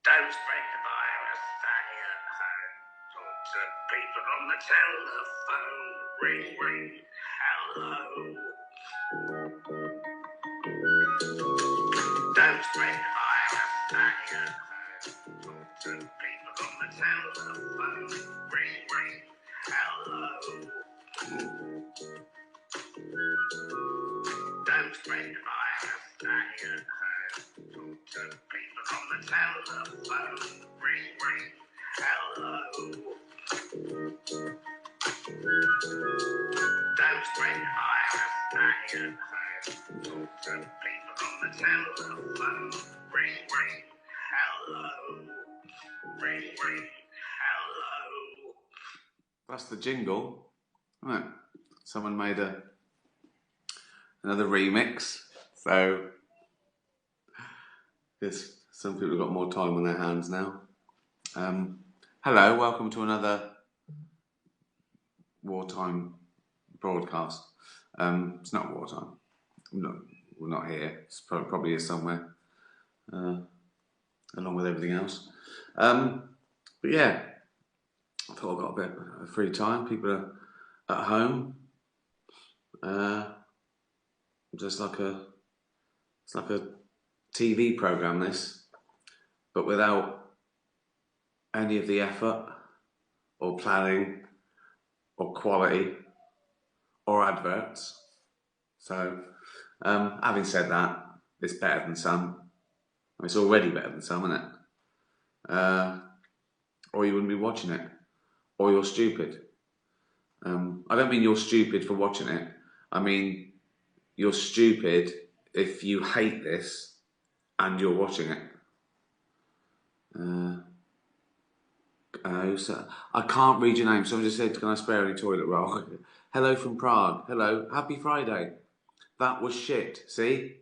Don't spread the virus, stay at home. Talk to people on the telephone. Ring, ring, hello. Don't spread the virus, stay at home. Talk to people on the telephone. Ring, ring, hello. Don't spread the virus, stay at home. Talk to people on the telephone. Ring, ring, hello. Don't spread the virus, stay at home. Talk to people on the telephone. Ring, ring, hello. Ring, ring, hello. That's the jingle. Right. Someone made another remix. So yes, some people have got more time on their hands now. Hello, welcome to another wartime broadcast. It's not wartime. We're not here. It's probably is somewhere, along with everything else. But yeah, I thought I got a bit of free time. People are at home. It's like a TV program, this, but without any of the effort or planning or quality or adverts. So, having said that, it's better than some. I mean, it's already better than some, isn't it? Or you wouldn't be watching it, or you're stupid. I don't mean you're stupid for watching it. I mean you're stupid if you hate this and you're watching it. So I can't read your name. Someone just said, "Can I spare any toilet roll?" Hello from Prague. Hello. Happy Friday. That was shit. See?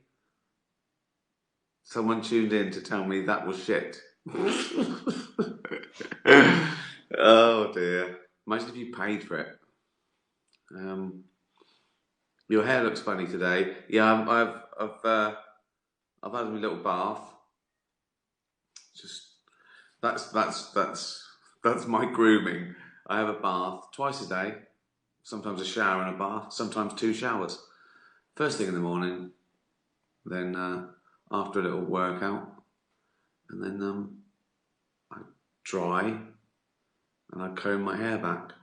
Someone tuned in to tell me that was shit. Oh dear. Imagine if you paid for it. Your hair looks funny today. Yeah, I've had my little bath. Just that's my grooming. I have a bath twice a day. Sometimes a shower and a bath. Sometimes 2 showers. First thing in the morning, then after a little workout, and then I dry and I comb my hair back.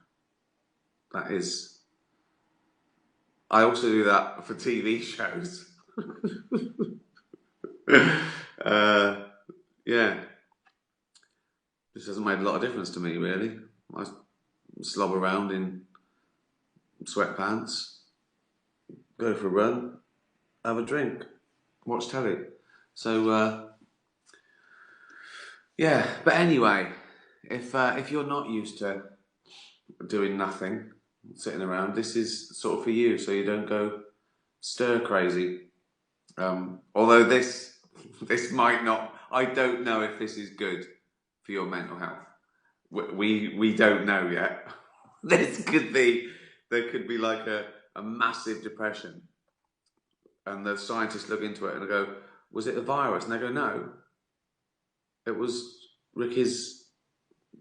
That is. I also do that for TV shows. Yeah. This hasn't made a lot of difference to me, really. I slob around in sweatpants, go for a run, have a drink, watch telly. So, yeah. But anyway, if you're not used to doing nothing, sitting around, this is sort of for you, so you don't go stir crazy. Although this might not. I don't know if this is good for your mental health. We don't know yet. There could be like a massive depression, and the scientists look into it and go, "Was it a virus?" And they go, "No, it was Ricky's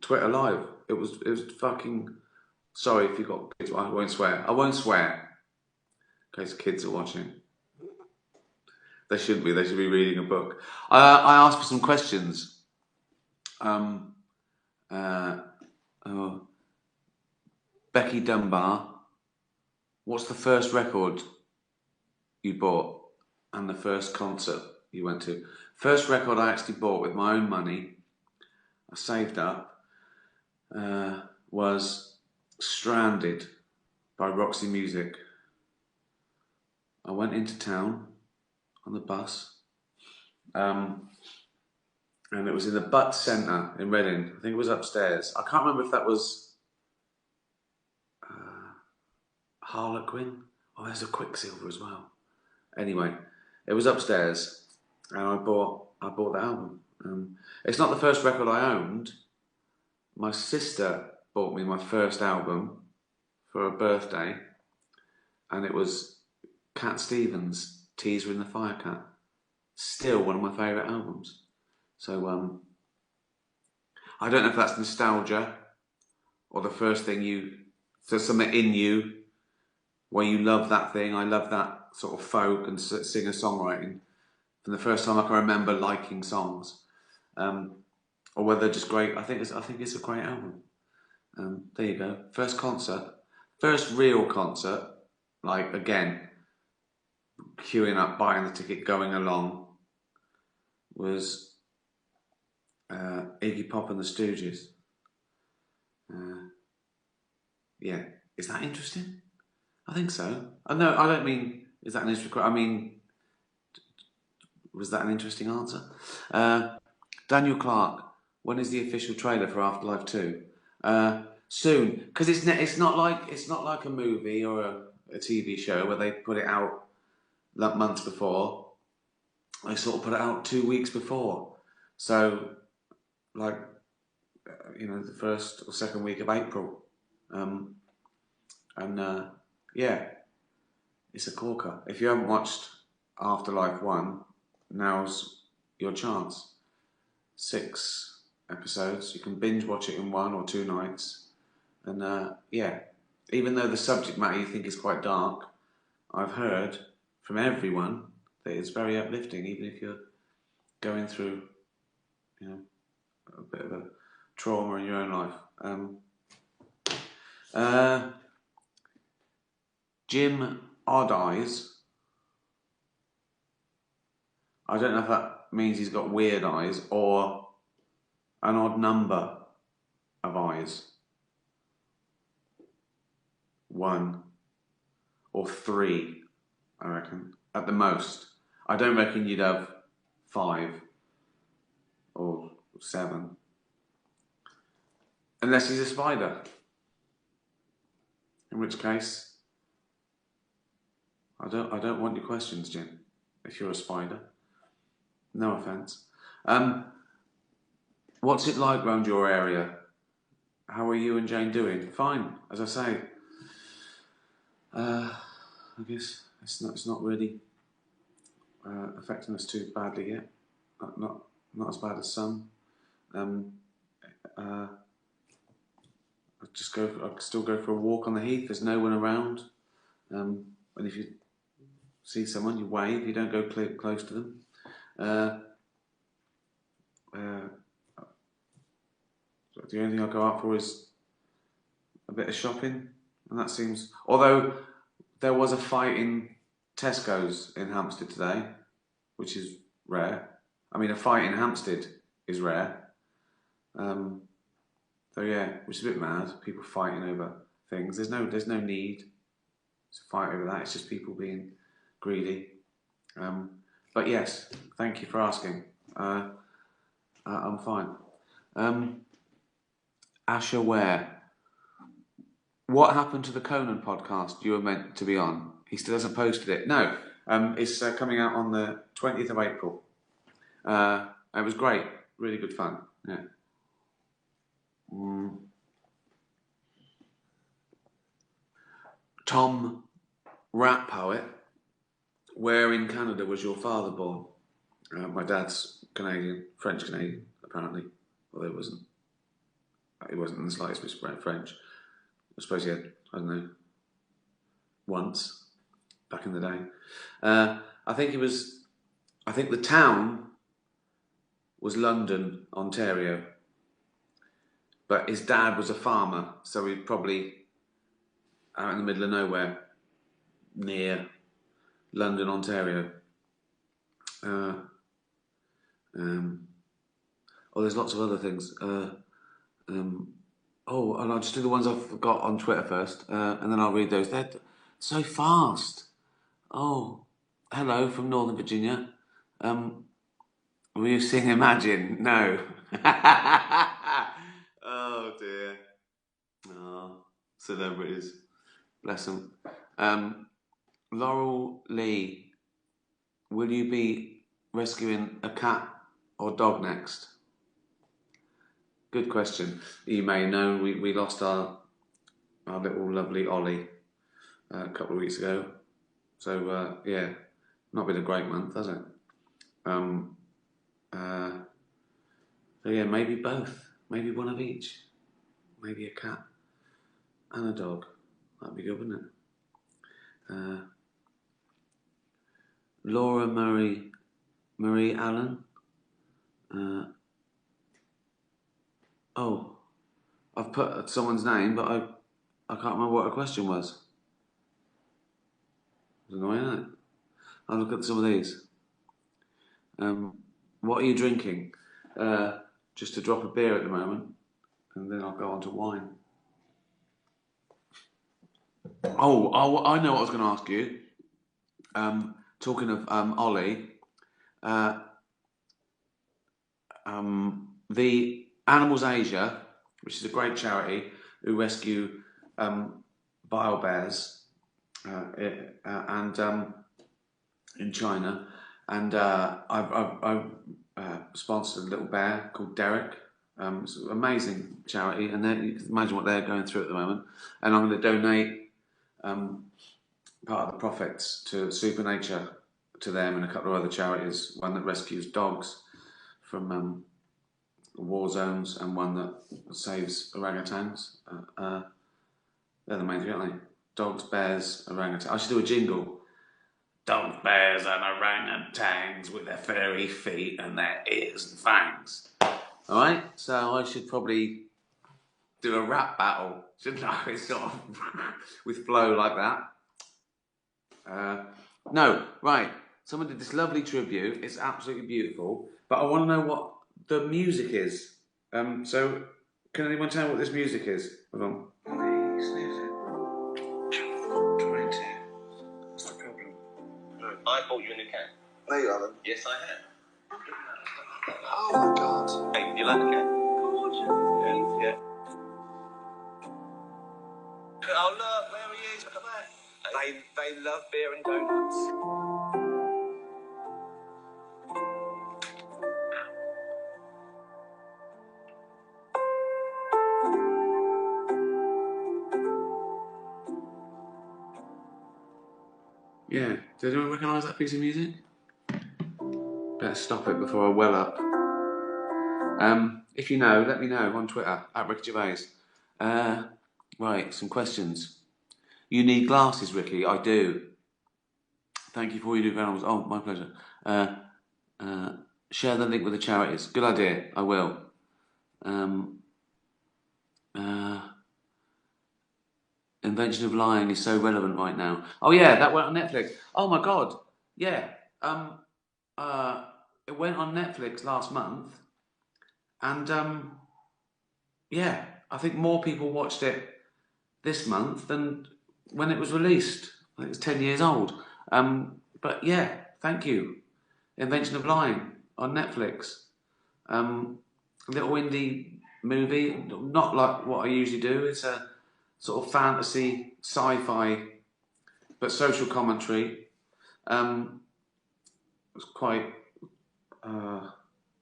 Twitter live. It was fucking." Sorry if you got kids. I won't swear. I won't swear. In case kids are watching. They shouldn't be. They should be reading a book. I asked for some questions. Becky Dunbar, what's the first record you bought and the first concert you went to? First record I actually bought with my own money, I saved up, was Stranded by Roxy Music. I went into town on the bus, and it was in the Butt Centre in Reading. I think it was upstairs. I can't remember if that was Harlequin. Oh, there's a Quicksilver as well. Anyway, it was upstairs, and I bought the album. It's not the first record I owned. My sister bought me my first album for a birthday, and it was Cat Stevens' "Teaser in the Firecat." Still one of my favourite albums. So I don't know if that's nostalgia or the first thing there's something in you where you love that thing. I love that sort of folk and singer-songwriting from the first time I can remember liking songs. Or whether they're just great. I think it's a great album. There you go. First real concert, like again, queuing up, buying the ticket, going along, was Iggy Pop and the Stooges. Yeah, is that interesting? I think so. No, I don't mean is that an interesting. I mean, was that an interesting answer? Daniel Clark. When is the official trailer for Afterlife 2? Soon, because it's not like a movie or a TV show where they put it out like months before. They sort of put it out 2 weeks before, so like the first or second week of April, and yeah, it's a corker. If you haven't watched Afterlife 1, now's your chance. 6 episodes. You can binge watch it in 1 or 2 nights. And yeah, even though the subject matter you think is quite dark, I've heard from everyone that it's very uplifting, even if you're going through, a bit of a trauma in your own life. Jim Odd Eyes. I don't know if that means he's got weird eyes or an odd number of eyes. 1 or 3, I reckon, at the most. I don't reckon you'd have 5 or 7. Unless he's a spider. In which case, I don't want your questions, Jim, if you're a spider. No offence. What's it like round your area? How are you and Jane doing? Fine, as I say. I guess it's not really affecting us too badly yet. Not as bad as some. I still go for a walk on the heath. There's no one around. And if you see someone, you wave. You don't go close to them. The only thing I go out for is a bit of shopping, and that seems. Although there was a fight in Tesco's in Hampstead today, which is rare. I mean, a fight in Hampstead is rare. So yeah, which is a bit mad. People fighting over things. There's no need to fight over that. It's just people being greedy. But yes, thank you for asking. I'm fine. Asher Ware. What happened to the Conan podcast you were meant to be on? He still hasn't posted it. No, it's coming out on the 20th of April. It was great. Really good fun. Yeah. Tom, rap poet. Where in Canada was your father born? My dad's Canadian, French Canadian, apparently. Although it wasn't in the slightest bit French. I suppose he had, I don't know, once, back in the day. I think the town was London, Ontario. But his dad was a farmer, so he'd probably out in the middle of nowhere, near London, Ontario. There's lots of other things. And I'll just do the ones I've got on Twitter first, and then I'll read those. They're so fast. Oh, hello from Northern Virginia. Will you sing Imagine? No. Oh dear. Oh, celebrities. Bless them. Laurel Lee, will you be rescuing a cat or dog next? Good question. You may know we lost our little lovely Ollie a couple of weeks ago. So yeah, not been a great month, has it? So yeah, maybe both. Maybe one of each. Maybe a cat and a dog. That'd be good, wouldn't it? Laura Marie Allen. Oh, I've put someone's name, but I can't remember what her question was. It's annoying, isn't it? I'll look at some of these. What are you drinking? Just a drop of beer at the moment, and then I'll go on to wine. Oh, I know what I was going to ask you. Talking of Ollie, the Animals Asia, which is a great charity who rescue bio bears and in China, and I sponsored a little bear called Derek. It's an amazing charity, and you can imagine what they're going through at the moment. And I'm going to donate part of the profits to Supernature to them and a couple of other charities. One that rescues dogs from war zones, and one that saves orangutans. They're the main three, aren't they? Dogs, bears, orangutans. I should do a jingle. Dogs, bears, and orangutans with their furry feet and their ears and fangs. All right, so I should probably do a rap battle, shouldn't I? It's sort of with flow like that. No, right. Someone did this lovely tribute. It's absolutely beautiful. But I want to know what the music is. So, can anyone tell me what this music is? Hold on. Please, music. Trying to. What's the problem? I bought you a new cat. No, you haven't. Yes, I have. Oh my god. Hey, you like the cat? Gorgeous. Yeah. Oh look, where he is. Look at that. They love beer and donuts. Yeah. Does anyone recognise that piece of music? Better stop it before I well up. If you know, let me know on Twitter at Ricky Gervais. Right, some questions. You need glasses, Ricky. I do. Thank you for all you do for animals. Oh, my pleasure. Share the link with the charities. Good idea. I will. Invention of Lying is so relevant right now. Oh yeah, that went on Netflix. Oh my god. Yeah. It went on Netflix last month, and yeah, I think more people watched it this month than when it was released. I think it's 10 years old. But yeah, thank you. Invention of Lying on Netflix. A little indie movie, not like what I usually do. It's a sort of fantasy, sci-fi, but social commentary. It's quite, I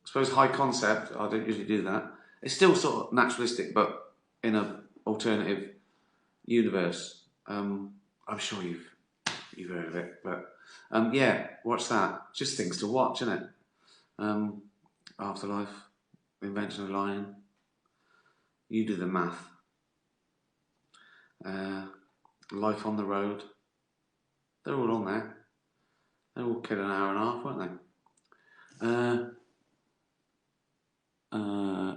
suppose, high concept. I don't usually do that. It's still sort of naturalistic, but in an alternative universe. I'm sure you've heard of it, but yeah, watch that. Just things to watch, isn't it? Afterlife, Invention of Lying. You do the math. Life on the Road. They're all on there. They all kill an hour and a half, weren't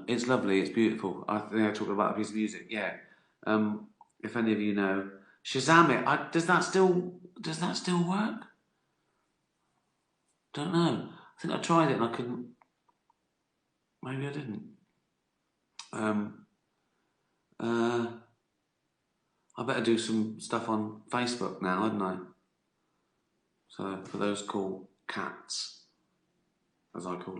they? It's lovely. It's beautiful. I think I talked about a piece of music. Yeah. If any of you know, Shazam it. Does that still work? Don't know. I think I tried it and I couldn't. Maybe I didn't. I better do some stuff on Facebook now, hadn't I? So for those cool cats, as I call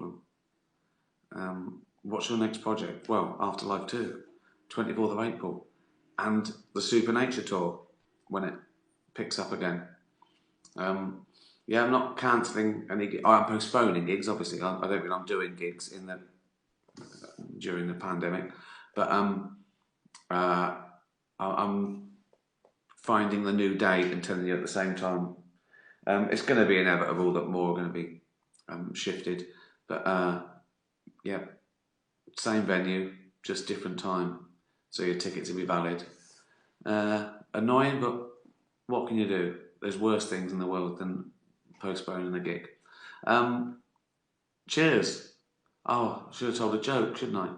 them. What's your next project? Well, Afterlife 2, 24th of April, and the Supernature tour when it picks up again. Yeah, I'm not cancelling any. I'm postponing gigs. Obviously, I don't think I'm doing gigs during the pandemic, but I'm finding the new date and telling you at the same time. It's going to be inevitable that more are going to be shifted, but yeah, same venue, just different time, so your tickets will be valid. Annoying, but what can you do? There's worse things in the world than postponing a gig. Cheers. Oh, I should have told a joke, shouldn't I?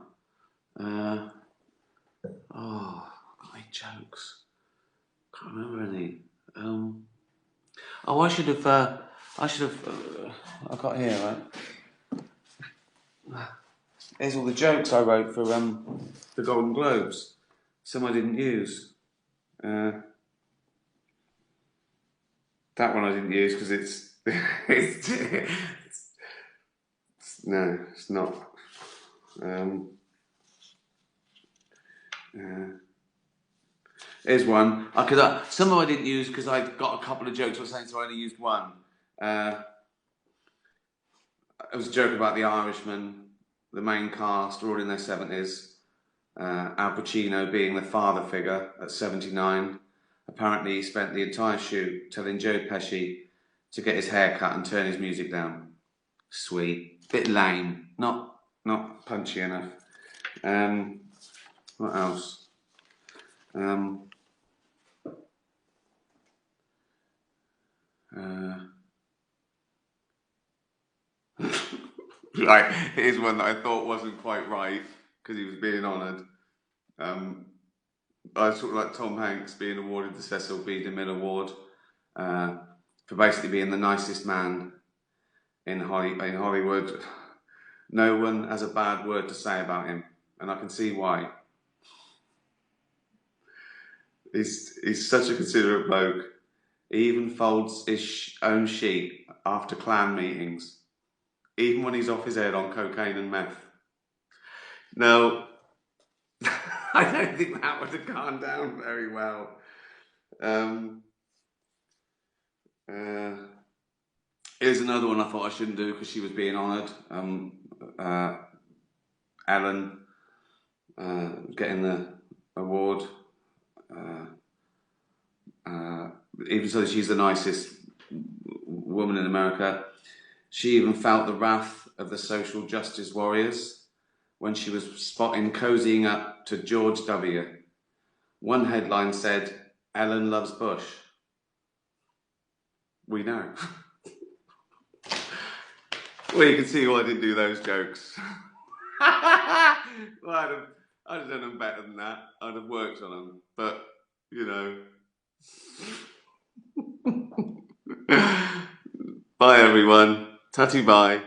Got any jokes? Can't remember any. I should have. I've got here, right? Here's all the jokes I wrote for the Golden Globes. Some I didn't use. That one I didn't use because no, it's not. Here's one. Some of I didn't use because I got a couple of jokes I was saying, so I only used one. It was a joke about the Irishman. The main cast are all in their 70s. Al Pacino being the father figure at 79. Apparently he spent the entire shoot telling Joe Pesci to get his hair cut and turn his music down. Sweet. Bit lame. Not punchy enough. What else? Right, here's one that I thought wasn't quite right because he was being honoured. I sort of like Tom Hanks being awarded the Cecil B. DeMille Award for basically being the nicest man in Hollywood. No one has a bad word to say about him, and I can see why. He's such a considerate bloke. He even folds his own sheet after clan meetings, even when he's off his head on cocaine and meth. Now, I don't think that would have gone down very well. Here's another one I thought I shouldn't do because she was being honoured. Ellen getting the award. Even so, she's the nicest woman in America. She even felt the wrath of the social justice warriors when she was spotting cozying up to George W. One headline said, "Ellen loves Bush." We know. Well, you can see why I didn't do those jokes. Well, I'd have done them better than that. I'd have worked on them. But, you know. Bye, everyone. Tatty bye.